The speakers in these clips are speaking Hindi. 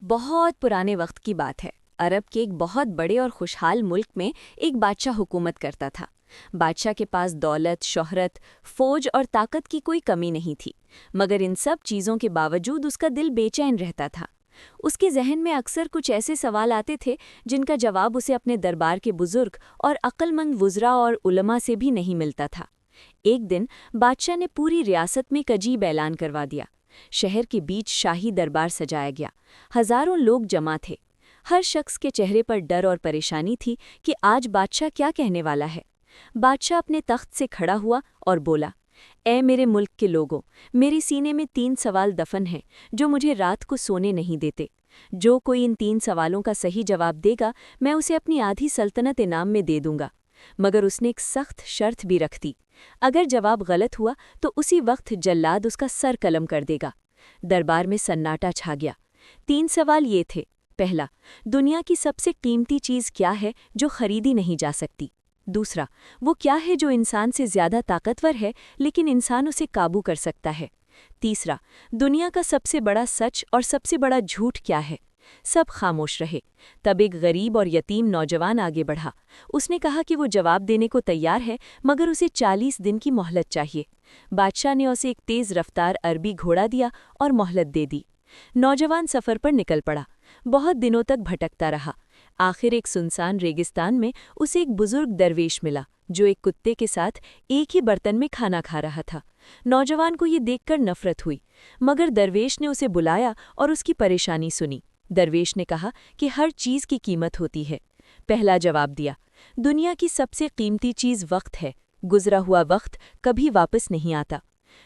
बहुत पुराने वक्त की बात है। अरब के एक बहुत बड़े और खुशहाल मुल्क में एक बादशाह हुकूमत करता था। बादशाह के पास दौलत, शोहरत, फौज और ताकत की कोई कमी नहीं थी, मगर इन सब चीज़ों के बावजूद उसका दिल बेचैन रहता था। उसके जहन में अक्सर कुछ ऐसे सवाल आते थे जिनका जवाब उसे अपने दरबार के बुजुर्ग और अक्लमंद वुज़रा और उलमा से भी नहीं मिलता था। एक दिन बादशाह ने पूरी रियासत में एक अजीब ऐलान करवा दिया। शहर के बीच शाही दरबार सजाया गया। हजारों लोग जमा थे। हर शख्स के चेहरे पर डर और परेशानी थी कि आज बादशाह क्या कहने वाला है। बादशाह अपने तख्त से खड़ा हुआ और बोला, ऐ मेरे मुल्क के लोगों, मेरे सीने में 3 सवाल दफन हैं जो मुझे रात को सोने नहीं देते। जो कोई इन 3 सवालों का सही जवाब देगा, मैं उसे अपनी आधी सल्तनत इनाम में दे दूंगा। मगर उसने एक सख्त शर्त भी रख दी। अगर जवाब गलत हुआ तो उसी वक्त जल्लाद उसका सर कलम कर देगा। दरबार में सन्नाटा छा गया। 3 सवाल ये थे। पहला, दुनिया की सबसे कीमती चीज़ क्या है जो खरीदी नहीं जा सकती? दूसरा, वो क्या है जो इंसान से ज़्यादा ताकतवर है लेकिन इंसान उसे काबू कर सकता है? तीसरा, दुनिया का सबसे बड़ा सच और सबसे बड़ा झूठ क्या है? सब खामोश रहे। तब एक गरीब और यतीम नौजवान आगे बढ़ा। उसने कहा कि वो जवाब देने को तैयार है, मगर उसे 40 दिन की मोहलत चाहिए। बादशाह ने उसे एक तेज़ रफ्तार अरबी घोड़ा दिया और मोहलत दे दी। नौजवान सफ़र पर निकल पड़ा। बहुत दिनों तक भटकता रहा। आखिर एक सुनसान रेगिस्तान में उसे एक बुजुर्ग दरवेश मिला जो एक कुत्ते के साथ एक ही बर्तन में खाना खा रहा था। नौजवान को ये देखकर नफरत हुई, मगर दरवेश ने उसे बुलाया और उसकी परेशानी सुनी। दरवेश ने कहा कि हर चीज़ की कीमत होती है। पहला जवाब दिया, दुनिया की सबसे कीमती चीज़ वक्त है। गुजरा हुआ वक्त कभी वापस नहीं आता।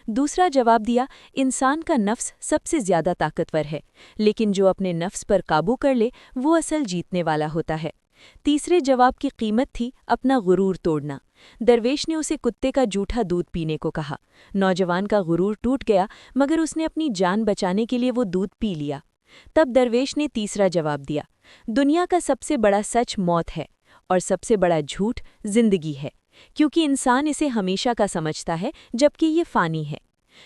दूसरा जवाब दिया, इंसान का नफ्स सबसे ज़्यादा ताकतवर है, लेकिन जो अपने नफ्स पर काबू कर ले वो असल जीतने वाला होता है। तीसरे जवाब की कीमत थी अपना गुरूर तोड़ना। दरवेश ने उसे कुत्ते का जूठा दूध पीने को कहा। नौजवान का गुरूर टूट गया, मगर उसने अपनी जान बचाने के लिए वो दूध पी लिया। तब दरवेश ने तीसरा जवाब दिया, दुनिया का सबसे बड़ा सच मौत है और सबसे बड़ा झूठ जिंदगी है, क्योंकि इंसान इसे हमेशा का समझता है जबकि ये फ़ानी है।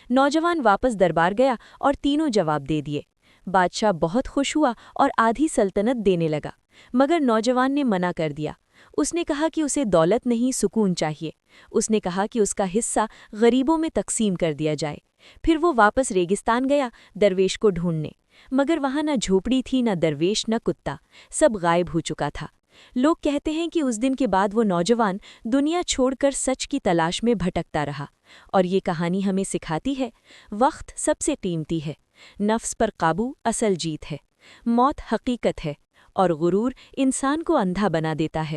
नौजवान वापस दरबार गया और तीनों जवाब दे दिए। बादशाह बहुत खुश हुआ और आधी सल्तनत देने लगा, मगर नौजवान ने मना कर दिया। उसने कहा कि उसे दौलत नहीं, सुकून चाहिए। उसने कहा कि उसका हिस्सा गरीबों में तकसीम कर दिया जाए। फिर वो वापस रेगिस्तान गया दरवेश को ढूंढने, मगर वहाँ न झोपड़ी थी, न दरवेश, न कुत्ता। सब गायब हो चुका था। लोग कहते हैं कि उस दिन के बाद वो नौजवान दुनिया छोड़कर सच की तलाश में भटकता रहा। और ये कहानी हमें सिखाती है, वक्त सबसे कीमती है। नफ्स पर काबू असल जीत है। मौत हकीकत है और गुरूर इंसान को अंधा बना देता है।